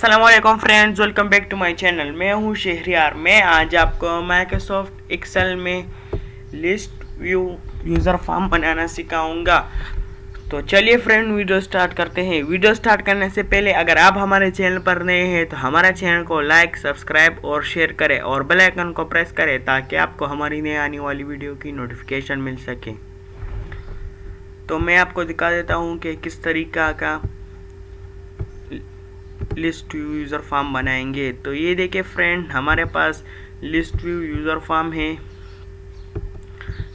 अस्सलामुअलैकुम friends, welcome back to my channel. मैं हूं शहरियार। मैं आज आपको माइक्रोसॉफ्ट एक्सेल में लिस्ट व्यू यूज़र फॉर्म बनाना सिखाऊंगा। तो चलिए फ्रेंड, वीडियो स्टार्ट करते हैं। वीडियो स्टार्ट करने से पहले अगर आप हमारे चैनल पर नए हैं तो हमारे चैनल को लाइक, सब्सक्राइब और शेयर करें और बेल आइकन को प्रेस करें ताकि आपको हमारी नई आने वाली वीडियो की नोटिफिकेशन मिल सके। तो मैं आपको दिखा देता हूँ कि किस तरीका का लिस्ट व्यू यूज़र फॉर्म बनाएंगे। तो ये देखिए फ्रेंड, हमारे पास लिस्ट व्यू यूज़र फॉर्म है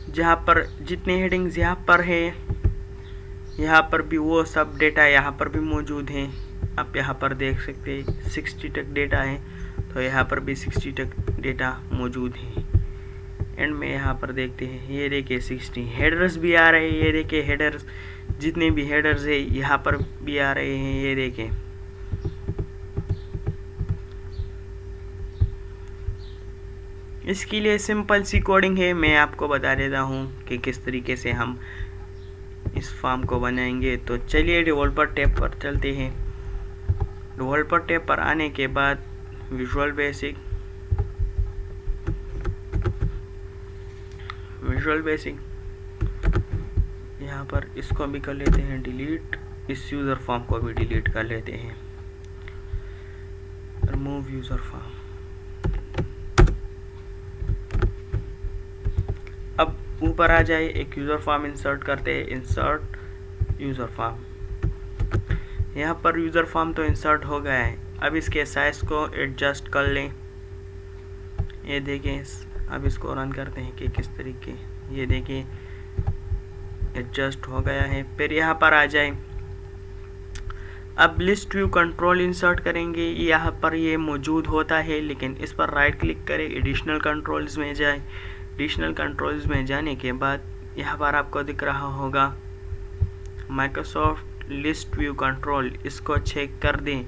जहाँ पर जितने हेडिंग्स यहाँ पर है, यहाँ पर भी वो सब डेटा यहाँ पर भी मौजूद हैं। आप यहाँ पर देख सकते हैं 60 तक डेटा है, तो यहाँ पर भी 60 तक डेटा मौजूद है। एंड में यहाँ पर देखते हैं, ये देखिए 60 हेडर्स भी आ रहे हैं। ये देखिए हेडर्स, जितने भी हेडर्स है यहाँ पर भी आ रहे हैं। ये देखें, इसके लिए सिंपल सी कोडिंग है। मैं आपको बता देता हूँ कि किस तरीके से हम इस फॉर्म को बनाएंगे। तो चलिए डेवलपर टैब पर चलते हैं। डेवलपर टैब पर आने के बाद विजुअल बेसिक यहाँ पर इसको भी कर लेते हैं डिलीट। इस यूज़र फॉर्म को भी डिलीट कर लेते हैं। Remove user form. अब ऊपर आ जाए, एक यूज़र फॉर्म इंसर्ट करते हैं। Insert user form. यहाँ पर यूज़र फॉर्म तो इंसर्ट हो गया है। अब इसके साइज़ को एडजस्ट कर लें। ये देखें, अब इसको रन करते हैं कि किस तरीके। ये देखिए एडजस्ट हो गया है। फिर यहाँ पर आ जाए, अब लिस्ट व्यू कंट्रोल इंसर्ट करेंगे। यहाँ पर ये मौजूद होता है, लेकिन इस पर राइट क्लिक करें, एडिशनल कंट्रोल्स में जाए। एडिशनल कंट्रोल्स में जाने के बाद यहाँ पर आपको दिख रहा होगा माइक्रोसॉफ्ट लिस्ट व्यू कंट्रोल। इसको चेक कर दें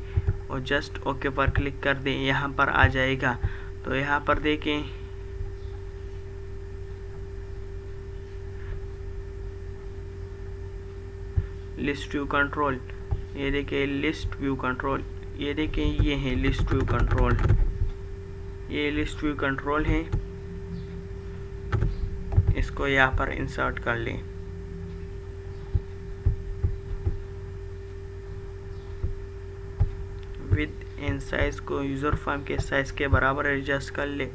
और जस्ट ओके पर क्लिक कर दें। यहाँ पर आ जाएगा। तो यहाँ पर देखें, लिस्ट व्यू कंट्रोल। ये देखिए लिस्ट व्यू कंट्रोल। ये देखिए, ये है लिस्ट व्यू कंट्रोल। ये लिस्ट व्यू कंट्रोल है। इसको यहाँ पर इंसर्ट कर लें। विद एंड साइज को यूज़र फॉर्म के साइज के बराबर एडजस्ट कर ले।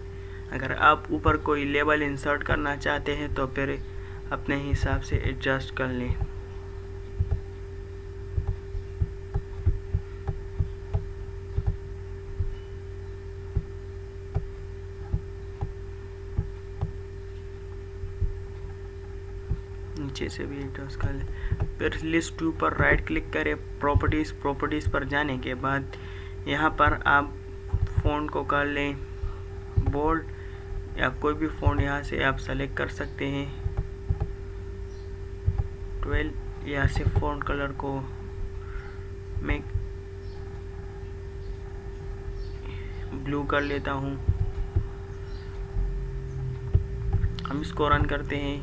अगर आप ऊपर कोई लेबल इंसर्ट करना चाहते हैं तो फिर अपने हिसाब से एडजस्ट कर लें। नीचे से भी एडजस्ट कर लें। फिर लिस्ट व्यू पर राइट क्लिक करें, प्रॉपर्टीज़ पर जाने के बाद यहाँ पर आप फ़ॉन्ट को कर लें बोल्ड, या कोई भी फ़ॉन्ट यहाँ से आप सेलेक्ट कर सकते हैं। 12 यहाँ से फ़ॉन्ट कलर को मैं ब्लू कर लेता हूँ। हम इसको रन करते हैं।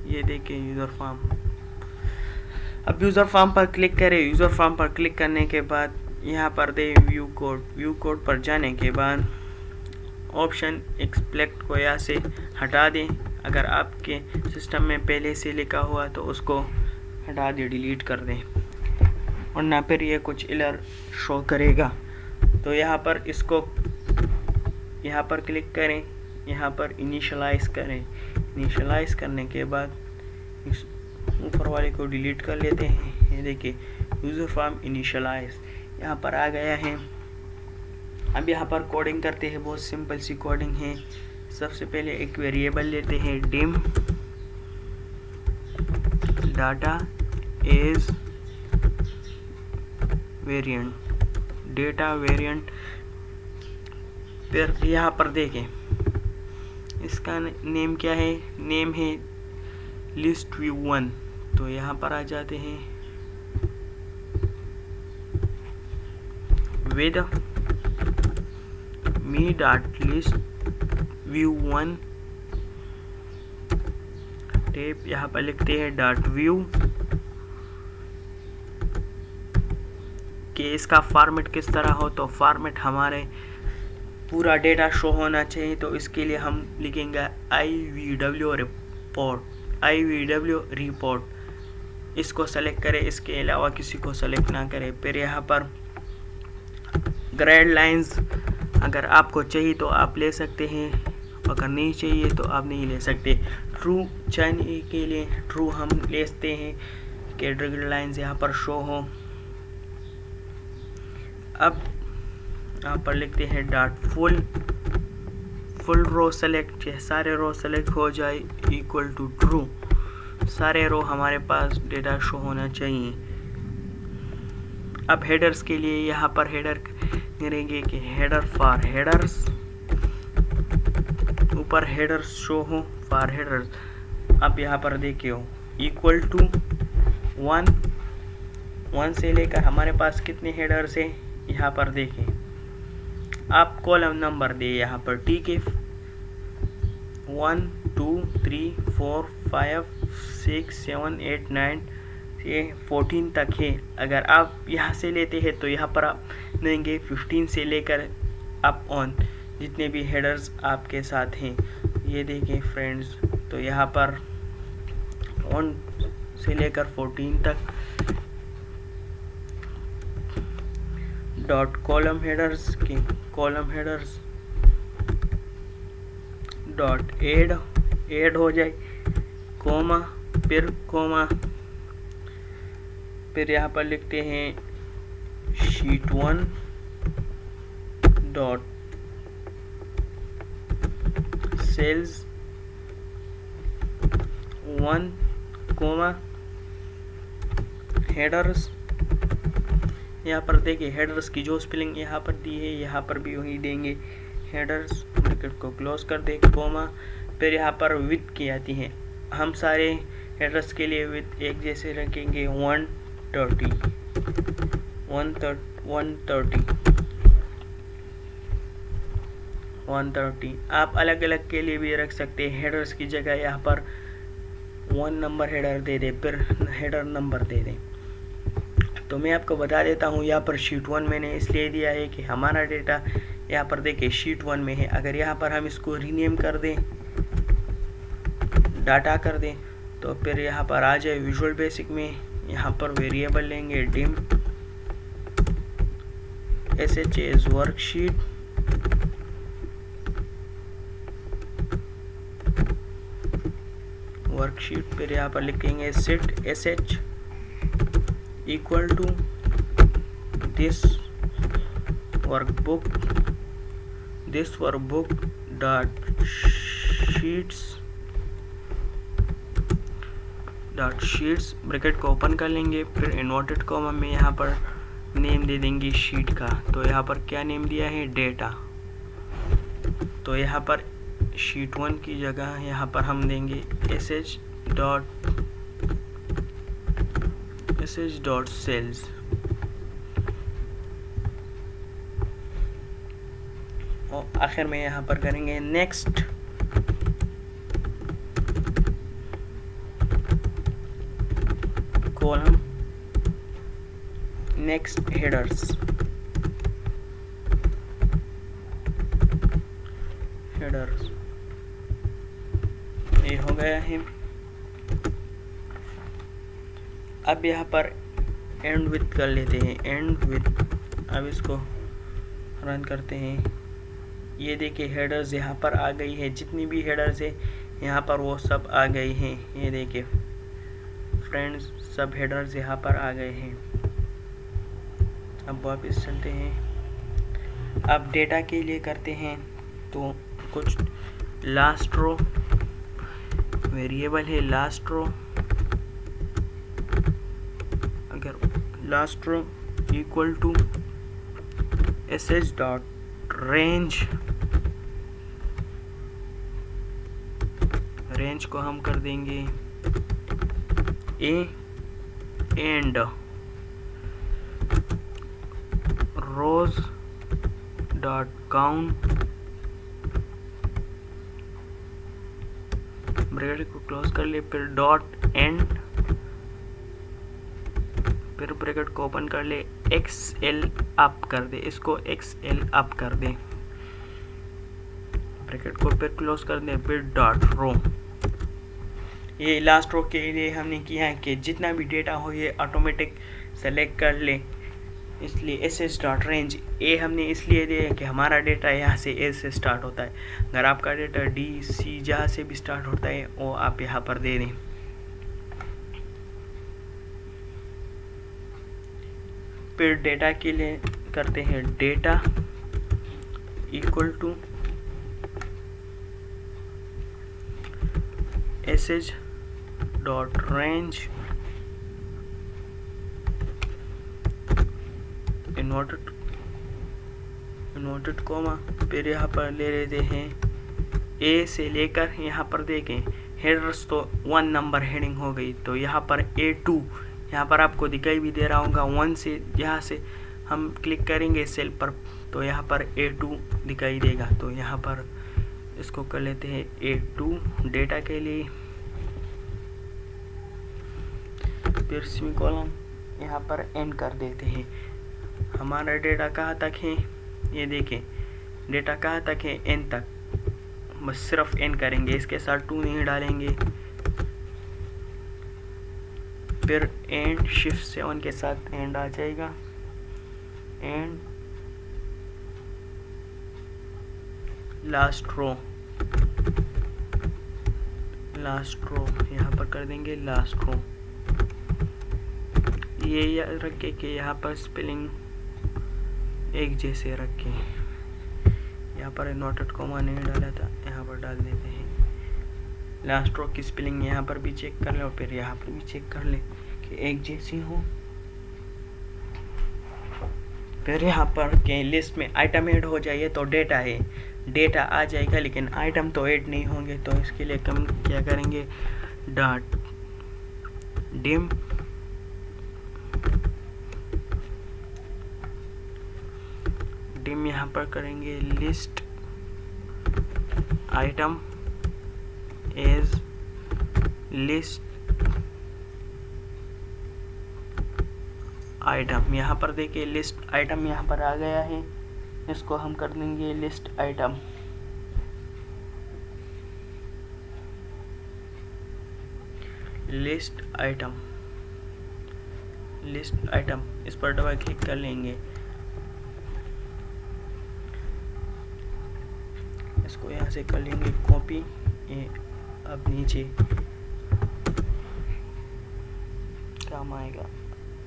ये देखिए यूज़र फॉर्म। अब यूज़र फॉर्म पर क्लिक करें। यूज़र फॉर्म पर क्लिक करने के बाद यहाँ पर दे व्यू कोड पर जाने के बाद ऑप्शन एक्सप्लेक्ट को यहाँ से हटा दें। अगर आपके सिस्टम में पहले से लिखा हुआ तो उसको हटा दें, डिलीट कर दें, वरना फिर ये कुछ एरर शो करेगा। तो यहाँ पर इसको यहाँ पर क्लिक करें, यहाँ पर इनिशियलाइज़ करें। इनिशियलाइज़ करने के बाद इस ऊपर वाले को डिलीट कर लेते हैं। ये देखिए यूज़र फॉर्म इनिशियलाइज़ यहाँ पर आ गया है। अब यहाँ पर कोडिंग करते हैं। बहुत सिंपल सी कोडिंग है। सबसे पहले एक वेरिएबल लेते हैं, dim data is variant, data variant. फिर यहाँ पर देखें, इसका नेम क्या है? नेम है लिस्ट व्यू 1। तो यहाँ पर आ जाते हैं, with me dot list view 1 tape, यहाँ पर लिखते हैं डॉट व्यू कि इसका फॉर्मेट किस तरह हो। तो फॉर्मेट हमारे पूरा डेटा शो होना चाहिए, तो इसके लिए हम लिखेंगे IVW रिपोर्ट। इसको सेलेक्ट करें, इसके अलावा किसी को सेलेक्ट ना करें। फिर यहाँ पर ग्रेड लाइंस अगर आपको चाहिए तो आप ले सकते हैं, अगर नहीं चाहिए तो आप नहीं ले सकते। ट्रू चाहिए के लिए ट्रू हम लेते हैं कि ग्रेड लाइंस यहाँ पर शो हो। अब यहाँ पर लिखते हैं डॉट फुल रो सेलेक्ट, सारे रो सेलेक्ट हो जाए इक्वल टू ट्रू। सारे रो हमारे पास डेटा शो होना चाहिए। अब हेडर्स के लिए यहाँ पर हेडर करेंगे कि हेडर फॉर हेडर्स, ऊपर हेडर्स शो हो फॉर हेडर्स। अब यहाँ पर देखिए इक्वल टू 1 से लेकर हमारे पास कितने हेडर्स हैं यहाँ पर देखें। आप कॉलम नंबर दे यहाँ पर, ठीक है। 1 2 3 4 5 6 7 8 9 ये 14 तक है। अगर आप यहाँ से लेते हैं तो यहाँ पर आप देंगे 15 से लेकर अप ऑन जितने भी हेडर्स आपके साथ हैं। ये देखें फ्रेंड्स, तो यहाँ पर 1 से लेकर 14 तक डॉट कॉलम हेडर्स की कॉलम हेडर्स डॉट एड हो जाए, कोमा, फिर यहाँ पर लिखते हैं sheet 1 dot cells 1 comma headers. यहाँ पर देखिए हेडर्स की जो स्पेलिंग यहाँ पर दी है यहाँ पर भी वही देंगे, हेडर्स, ब्रैकेट को क्लोज कर दे, कोमा। फिर यहाँ पर विथ की आती है, हम सारे हेडर्स के लिए विथ एक जैसे रखेंगे 130। आप अलग अलग के लिए भी रख सकते हैं। हेडर्स की जगह यहाँ पर 1 नंबर हेडर दे दे, फिर हेडर नंबर दे दें। तो मैं आपको बता देता हूँ, यहाँ पर शीट 1 मैंने इसलिए दिया है कि हमारा डेटा यहाँ पर देखिए शीट 1 में है। अगर यहाँ पर हम इसको रीनेम कर दें, डाटा कर दें, तो फिर यहाँ पर आ जाए विजुअल बेसिक में। यहाँ पर वेरिएबल लेंगे डिम SH वर्कशीट। फिर यहाँ पर लिखेंगे set SH equal to this workbook dot sheets bracket को ओपन कर लेंगे। फिर इन्वर्टेड कॉमा में यहाँ पर नेम दे देंगे शीट का। तो यहाँ पर क्या नेम दिया है, डेटा। तो यहाँ पर शीट 1 की जगह यहाँ पर हम देंगे SH डॉट सेल्स। और आखिर में यहाँ पर करेंगे नेक्स्ट। कॉलम नेक्स्ट हेडर्स ये हो गया है। अब यहाँ पर एंड विथ कर लेते हैं, एंड विथ। अब इसको रन करते हैं। ये देखिए हेडर्स यहाँ पर आ गई है, जितनी भी हेडर्स है यहाँ पर वो सब आ गई हैं। ये देखिए फ्रेंड्स, सब हेडर्स यहाँ पर आ गए हैं। अब वापस चलते हैं। अब डेटा के लिए करते हैं तो कुछ लास्ट रो वेरिएबल है, लास्ट रो। अगर last row equal to SH dot range को हम कर देंगे end rows dot count bracket को क्लोज कर ले, फिर डॉट एंड, फिर ब्रैकेट को ओपन कर ले, XL अप कर दे, इसको XL अप कर दे, ब्रैकेट को फिर क्लोज कर दे, फिर डॉट रो। ये लास्ट रो के लिए हमने किया है कि जितना भी डेटा हो ये ऑटोमेटिक सेलेक्ट कर ले, इसलिए ss डॉट रेंज ए हमने इसलिए दिया कि हमारा डेटा यहाँ से ए से स्टार्ट होता है। अगर आपका डेटा D C जहाँ से भी स्टार्ट होता है वो आप यहाँ पर दे दें। फिर डेटा के लिए करते हैं data equal to sh dot range inverted comma, फिर यहाँ पर ले लेते हैं A से लेकर यहाँ पर देखें हेडर्स तो 1 नंबर हेडिंग हो गई, तो यहाँ पर A2 यहाँ पर आपको दिखाई भी दे रहा होगा 1 से, यहाँ से हम क्लिक करेंगे सेल पर तो यहाँ पर A2 दिखाई देगा। तो यहाँ पर इसको कर लेते हैं A2 डेटा के लिए, फिर सेमीकोलन यहाँ पर एंड कर देते हैं। हमारा डेटा कहाँ तक है ये देखें, डेटा कहाँ तक है एन तक, बस सिर्फ एन करेंगे, इसके साथ 2 नहीं डालेंगे। फिर एंड शिफ्ट 7 के साथ एंड आ जाएगा, एंड लास्ट रो यहाँ पर कर देंगे लास्ट रो। ये याद रखें कि यहाँ पर स्पेलिंग एक जैसे रखें, यहाँ पर नोटेड कोमा नहीं डाला था, यहाँ पर डाल देते हैं। लास्ट रो की स्पेलिंग यहाँ पर भी चेक कर ले और फिर यहाँ पर भी चेक कर ले कि एक जैसी हो। फिर यहाँ पर के लिस्ट में आइटम ऐड हो जाए तो डेटा है, डेटा आ जाएगा लेकिन आइटम तो ऐड नहीं होंगे। तो इसके लिए हम क्या करेंगे, डॉट डिम यहाँ पर करेंगे list item as list item. यहाँ पर देखिए लिस्ट आइटम यहाँ पर आ गया है, इसको हम कर देंगे लिस्ट आइटम। लिस्ट आइटम इस पर डबल क्लिक कर लेंगे, इसको यहाँ से कर लेंगे कॉपी, ये अब नीचे काम आएगा।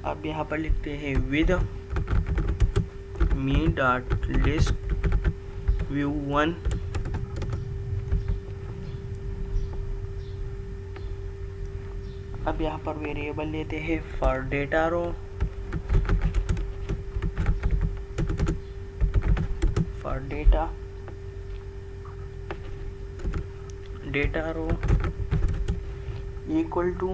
अब यहाँ पर लिखते हैं with me dot list view 1 अब यहाँ पर वेरिएबल लेते हैं for data row, for data row equal to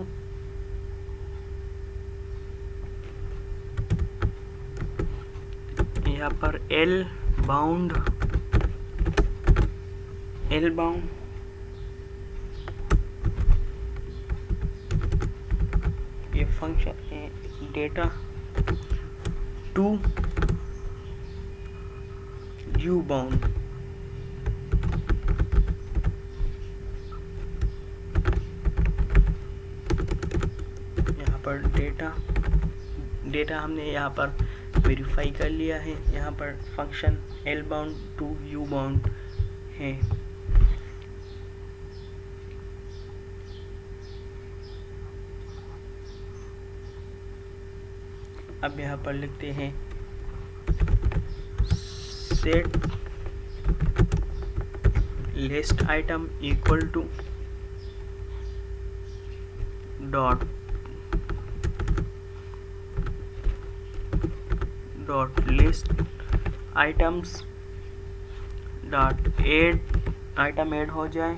यहाँ पर एल बाउंड ये फंक्शन है डेटा टू यू बाउंड। यहाँ पर डेटा हमने यहाँ पर वेरीफाई कर लिया है। यहाँ पर function L bound to U bound है। अब यहाँ पर लिखते हैं set list item equal to dot list items dot add item add हो जाए,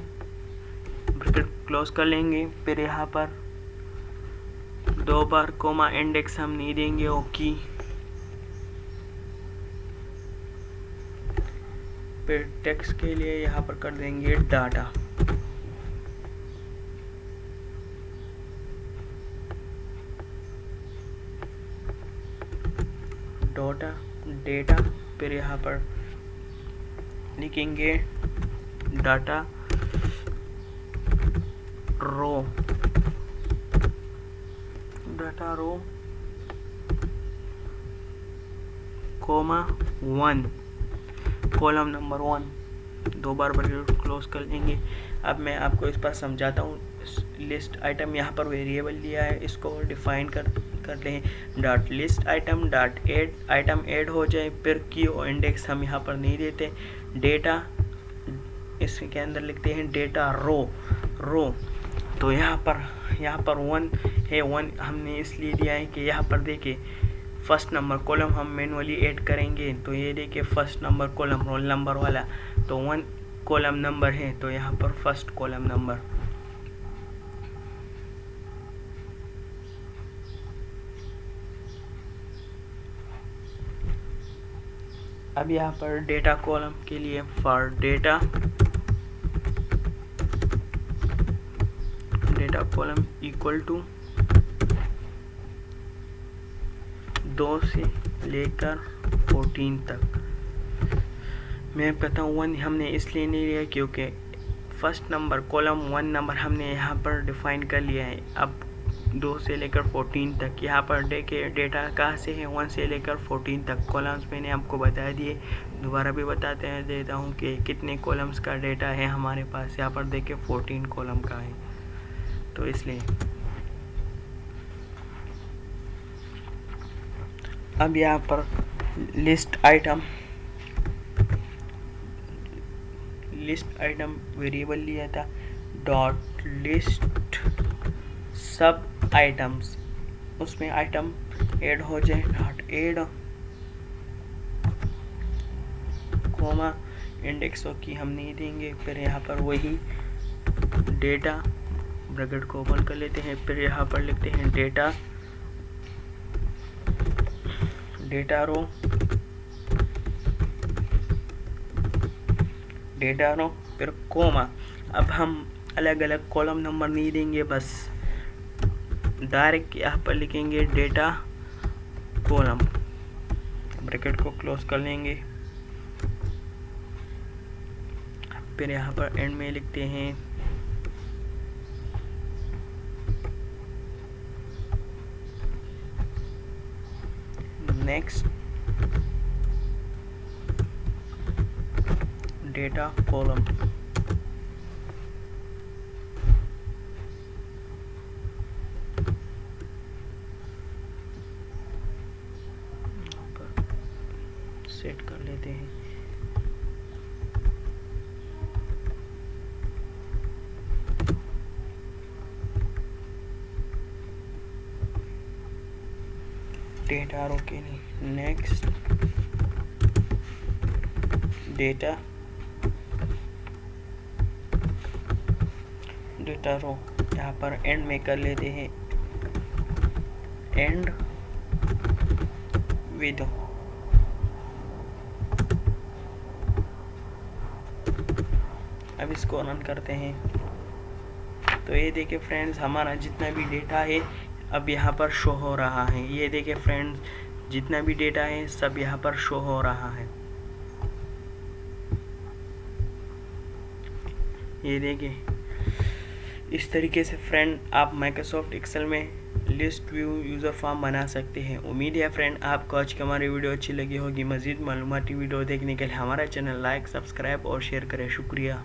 ब्रैकेट क्लोज कर लेंगे। फिर यहाँ पर 2 बार कोमा इंडेक्स हम नहीं देंगे ओके। फिर टेक्स्ट के लिए यहाँ पर कर देंगे डाटा, डेटा, फिर यहाँ पर लिखेंगे डाटा रो, डाटा रो कोमा 1, कॉलम नंबर 1, 2 बार ब्रैकेट क्लोज कर लेंगे। अब मैं आपको इस पर समझाता हूँ। लिस्ट आइटम यहाँ पर वेरिएबल लिया है, इसको डिफाइन कर लें dot list item dot add, item add हो जाए, फिर की और इंडेक्स हम यहाँ पर नहीं देते। डेटा इसके अंदर लिखते हैं डेटा रो। तो यहाँ पर 1 है, 1 हमने इसलिए दिया है कि यहाँ पर देखिए फर्स्ट नंबर कॉलम हम मैनुअली ऐड करेंगे, तो ये देखिए first number column roll number वाला, तो 1 कॉलम नंबर है, तो यहाँ पर फर्स्ट कॉलम नंबर। अब यहाँ पर डेटा कॉलम के लिए for data column equal to 2 से लेकर 14 तक। मैं कहता हूँ 1 हमने इसलिए नहीं लिया क्योंकि फर्स्ट नंबर कॉलम 1 नंबर हमने यहाँ पर डिफाइन कर लिया है। अब 2 से लेकर 14 तक यहाँ पर देखिए डेटा कहाँ से है, 1 से लेकर 14 तक कॉलम्स मैंने आपको बता दिए। दोबारा भी बताते देता हूँ कि कितने कॉलम्स का डेटा है हमारे पास। यहाँ पर देखिए 14 कॉलम का है, तो इसलिए अब यहाँ पर लिस्ट आइटम वेरिएबल लिया था डॉट लिस्ट सब आइटम्स, उसमें आइटम ऐड हो जाए डॉट ऐड कोमा इंडेक्स की हम नहीं देंगे। फिर यहाँ पर वही डेटा ब्रैकेट को ओपन कर लेते हैं, फिर यहाँ पर लिखते हैं डेटा रो फिर कोमा। अब हम अलग अलग कॉलम नंबर नहीं देंगे, बस डायरेक्ट यहाँ पर लिखेंगे डेटा कॉलम, ब्रैकेट को क्लोज कर लेंगे। फिर यहाँ पर एंड में लिखते हैं नेक्स्ट डेटा कॉलम। सेट कर लेते हैं। डेटा रो के लिए नेक्स्ट डेटा रो यहाँ पर एंड में कर लेते हैं एंड विद। अब इसको रन करते हैं, तो ये देखिए फ्रेंड्स हमारा जितना भी डेटा है अब यहाँ पर शो हो रहा है। ये देखिए फ्रेंड्स जितना भी डेटा है सब यहाँ पर शो हो रहा है। ये देखिए इस तरीके से फ्रेंड आप माइक्रोसॉफ्ट एक्सेल में लिस्ट व्यू यूज़र फॉर्म बना सकते हैं। उम्मीद है फ्रेंड आपको आज की हमारी वीडियो अच्छी लगी होगी। मज़ीद मालूमाती वीडियो देखने के लिए हमारा चैनल लाइक, सब्सक्राइब और शेयर करें। शुक्रिया।